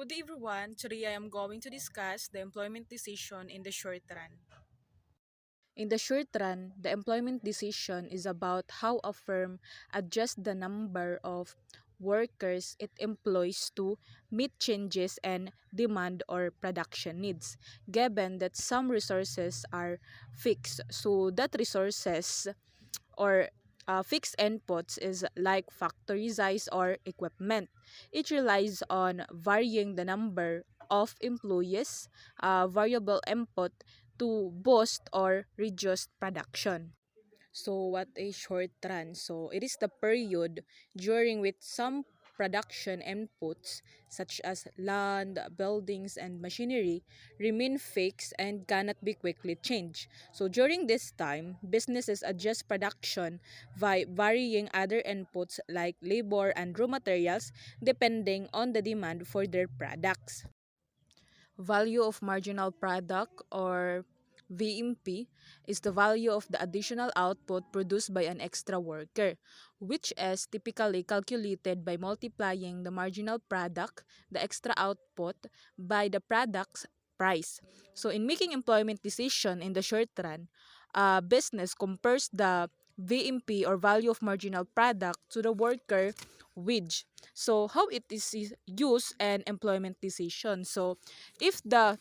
Good day everyone. Today I am going to discuss the employment decision in the short run. In the short run, the employment decision is about how a firm adjusts the number of workers it employs to meet changes in demand or production needs, given that some resources are fixed. So that resources or fixed inputs is like factory size or equipment. It relies on varying the number of employees, variable input to boost or reduce production. So what is short run? So it is the period during which some production inputs such as land, buildings, and machinery remain fixed and cannot be quickly changed. So during this time, businesses adjust production by varying other inputs like labor and raw materials depending on the demand for their products. Value of marginal product or VMP is the value of the additional output produced by an extra worker, which is typically calculated by multiplying the marginal product, the extra output, by the product's price. So in making employment decision in the short run, a business compares the VMP or value of marginal product to the worker wage. So how it is used in employment decision. So if the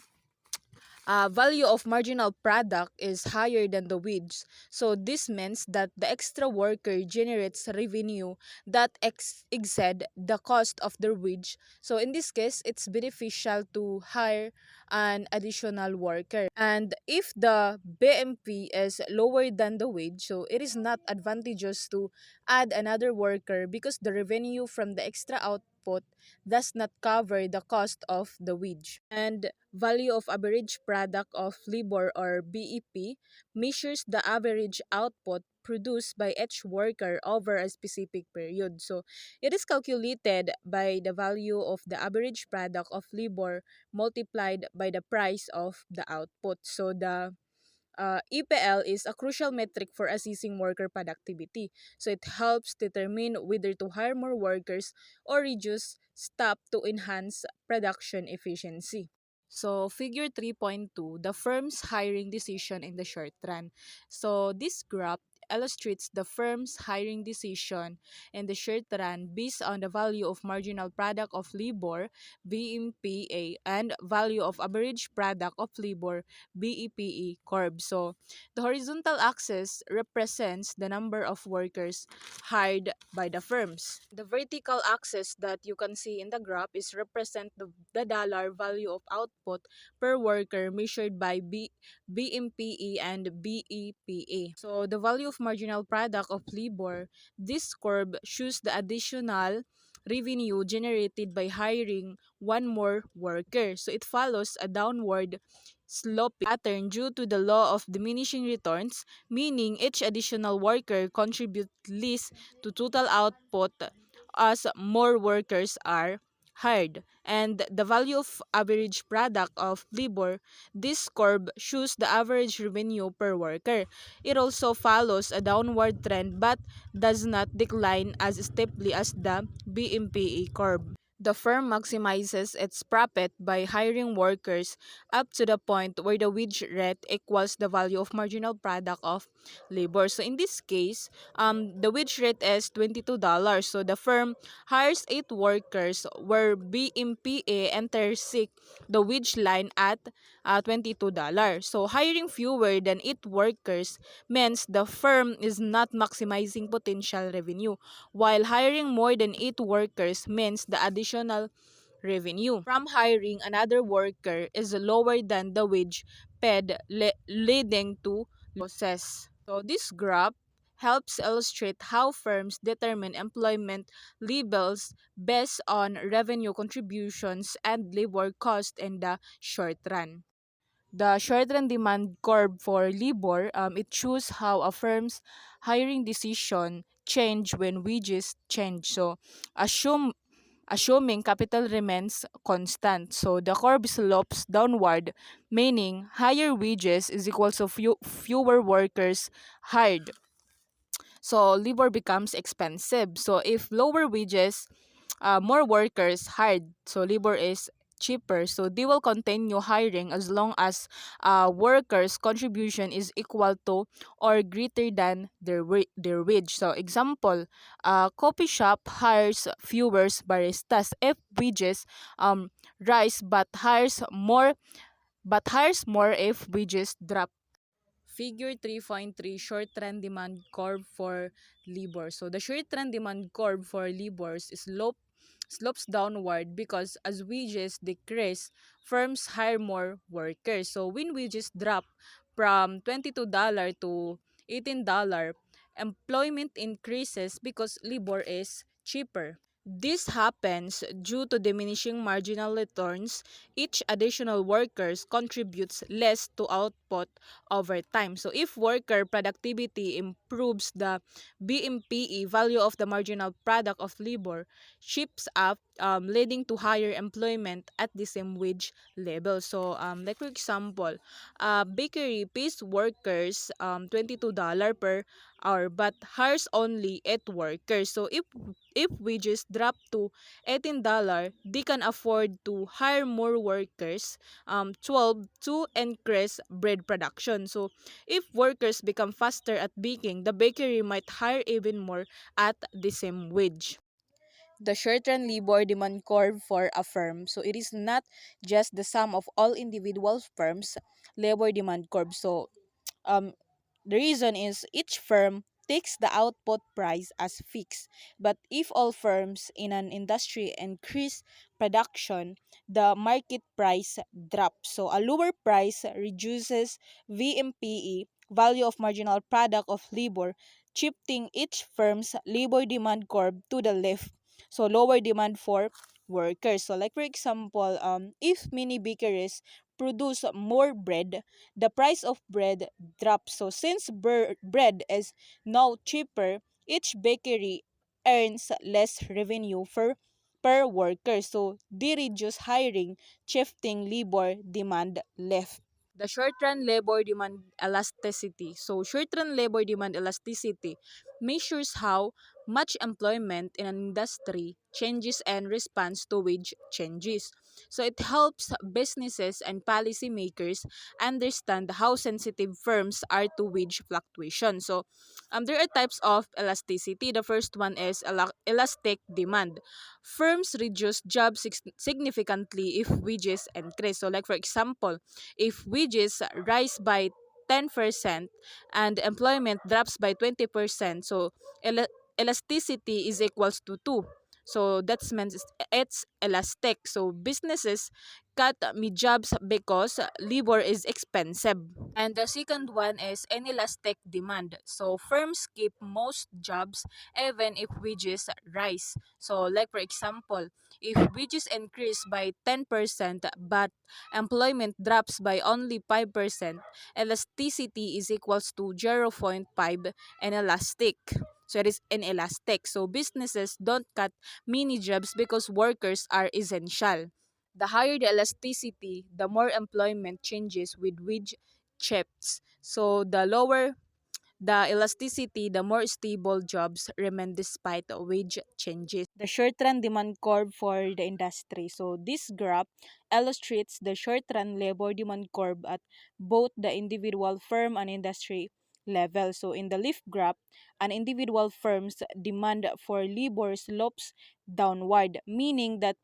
value of marginal product is higher than the wage. So this means that the extra worker generates revenue that exceed the cost of their wage. So in this case, it's beneficial to hire an additional worker. And if the BMP is lower than the wage, so it is not advantageous to add another worker because the revenue from the extra output does not cover the cost of the wage. And value of average product of labor or BEP measures the average output produced by each worker over a specific period. So it is calculated by the value of the average product of labor multiplied by the price of the output. So the EPL is a crucial metric for assessing worker productivity. So it helps determine whether to hire more workers or reduce staff to enhance production efficiency. So figure 3.2, the firm's hiring decision in the short run. So this graph illustrates the firm's hiring decision in the short run based on the value of marginal product of labor, BMPA, and value of average product of labor, BEPE curve. So the horizontal axis represents the number of workers hired by the firms. The vertical axis that you can see in the graph is represent the dollar value of output per worker measured by BMPE and BEPA. So the value of marginal product of labor, this curve shows the additional revenue generated by hiring one more worker. So it follows a downward sloping pattern due to the law of diminishing returns, meaning each additional worker contributes less to total output as more workers are hired. And the value of average product of labor, this curve shows the average revenue per worker. It also follows a downward trend but does not decline as steeply as the BMPA curve. The firm maximizes its profit by hiring workers up to the point where the wage rate equals the value of marginal product of labor. So in this case, the wage rate is $22. So the firm hires 8 workers where BMPA enters the wage line at $22. So hiring fewer than 8 workers means the firm is not maximizing potential revenue, while hiring more than 8 workers means the additional revenue from hiring another worker is lower than the wage paid, leading to losses. So this graph helps illustrate how firms determine employment levels based on revenue contributions and labor cost in the short run. The short-run demand curve for labor, it shows how a firm's hiring decision change when wages change. So, assuming capital remains constant. So, the curve slopes downward, meaning higher wages is equal to fewer workers hired. So, labor becomes expensive. So, if lower wages, more workers hired, so labor is cheaper, so they will continue hiring as long as workers' contribution is equal to or greater than their wage. So example, coffee shop hires fewer baristas if wages rise, but hires more if wages drop. Figure 3.3, short trend demand curve for labor. So the short trend demand curve for labors slopes downward because as wages decrease, firms hire more workers. So when wages drop from $22 to $18, employment increases because labor is cheaper. This happens due to diminishing marginal returns. Each additional workers contributes less to output over time. So if worker productivity improves, the BMPE, value of the marginal product of labor, shifts up, leading to higher employment at the same wage level. So like for example, bakery pays workers $22 per hour but hires only 8 workers. So if wages drop to $18, they can afford to hire more workers, 12 to increase bread production. So if workers become faster at baking, the bakery might hire even more at the same wage. The short-run labor demand curve for a firm. So it is not just the sum of all individual firms' labor demand curve. So um, the reason is each firm takes the output price as fixed. But if all firms in an industry increase production, the market price drops. So a lower price reduces VMPE, value of marginal product of labor, shifting each firm's labor demand curve to the left. So lower demand for workers. So like for example, if many bakeries produce more bread, the price of bread drops. So since bread is now cheaper, each bakery earns less revenue per worker. So they reduce hiring, shifting labor demand left. The short-run labor demand elasticity. So short-run labor demand elasticity measures how much employment in an industry changes in response to wage changes. So it helps businesses and policymakers understand how sensitive firms are to wage fluctuation. So there are types of elasticity. The first one is elastic demand. Firms reduce jobs significantly if wages increase. So like for example, if wages rise by 10% and employment drops by 20%, so elasticity is equals to 2. So that means it's elastic. So businesses cut jobs because labor is expensive. And the second one is inelastic demand. So firms keep most jobs even if wages rise. So like for example, if wages increase by 10% but employment drops by only 5%, elasticity is equals to zero point 0.5 inelastic. So it is inelastic. So businesses don't cut many jobs because workers are essential. The higher the elasticity, the more employment changes with wage shifts. So the lower the elasticity, the more stable jobs remain despite wage changes. The short-run demand curve for the industry. So this graph illustrates the short-run labor demand curve at both the individual firm and industry level. So in the left graph, an individual firm's demand for labor slopes downward, meaning that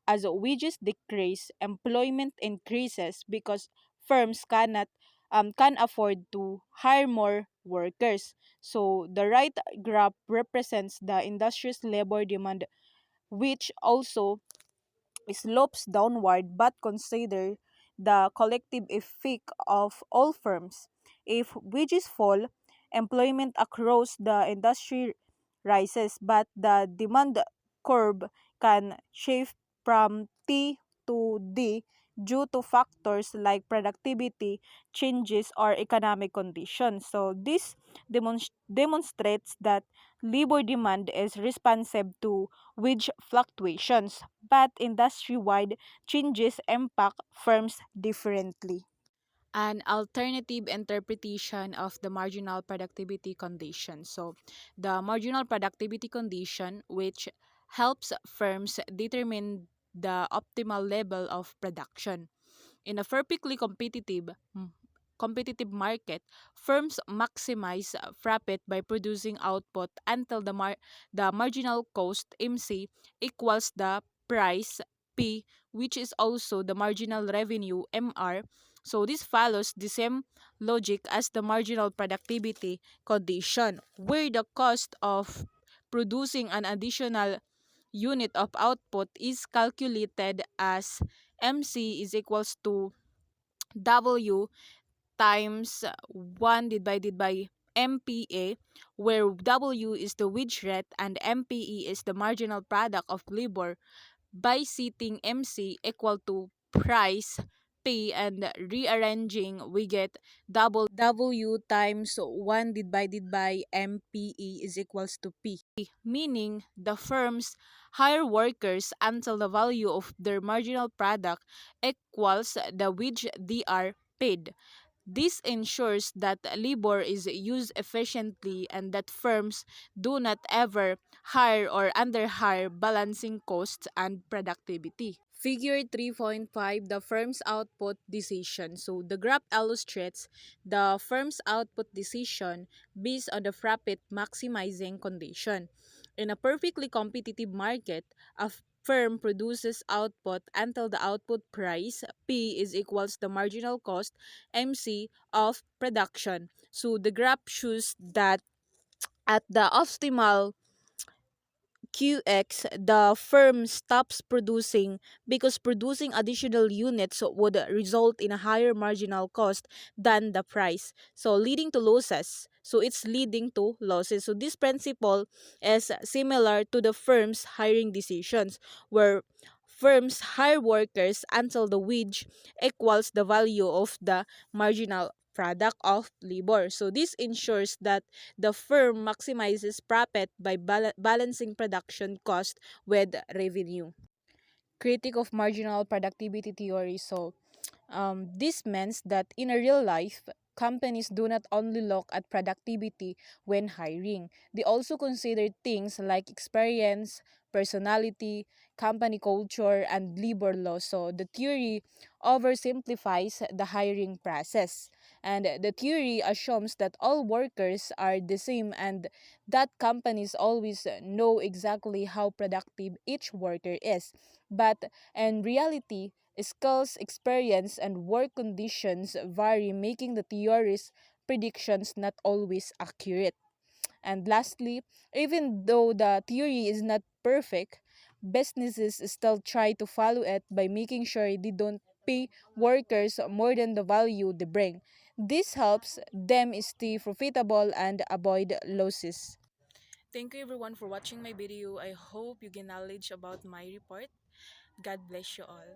as wages decrease, employment increases because firms can afford to hire more workers. So the right graph represents the industry's labor demand, which also slopes downward, but consider the collective effect of all firms. If wages fall, employment across the industry rises, but the demand curve can shift from T to D due to factors like productivity changes or economic conditions. So this demonstrates that labor demand is responsive to wage fluctuations, but industry-wide changes impact firms differently. An alternative interpretation of the marginal productivity condition. So, the marginal productivity condition, which helps firms determine the optimal level of production. In a perfectly competitive market, firms maximize profit by producing output until the marginal cost MC equals the price P, which is also the marginal revenue MR. So this follows the same logic as the marginal productivity condition, where the cost of producing an additional unit of output is calculated as MC is equals to W times 1 divided by MPA, where W is the wage rate and MPE is the marginal product of labor, by setting MC equal to price P and rearranging, we get double W times 1 divided by MPE is equals to P, meaning the firms hire workers until the value of their marginal product equals the wage they are paid. This ensures that labor is used efficiently and that firms do not ever hire or underhire, balancing costs and productivity. Figure 3.5, the firm's output decision. So the graph illustrates the firm's output decision based on the profit maximizing condition. In a perfectly competitive market, a firm produces output until the output price P is equals the marginal cost MC of production. So the graph shows that at the optimal QX, the firm stops producing because producing additional units would result in a higher marginal cost than the price. So leading to losses. So it's leading to losses. So this principle is similar to the firm's hiring decisions, where firms hire workers until the wage equals the value of the marginal product of labor. So this ensures that the firm maximizes profit by balancing production cost with revenue. Critique of marginal productivity theory. So, this means that in a real life, companies do not only look at productivity when hiring, they also consider things like experience, personality, company culture, and labor law. So the theory oversimplifies the hiring process. And the theory assumes that all workers are the same and that companies always know exactly how productive each worker is. But in reality, skills, experience, and work conditions vary, making the theory's predictions not always accurate. And lastly, even though the theory is not perfect, businesses still try to follow it by making sure they don't pay workers more than the value they bring. This helps them stay profitable and avoid losses. Thank you everyone for watching my video. I hope you gain knowledge about my report. God bless you all.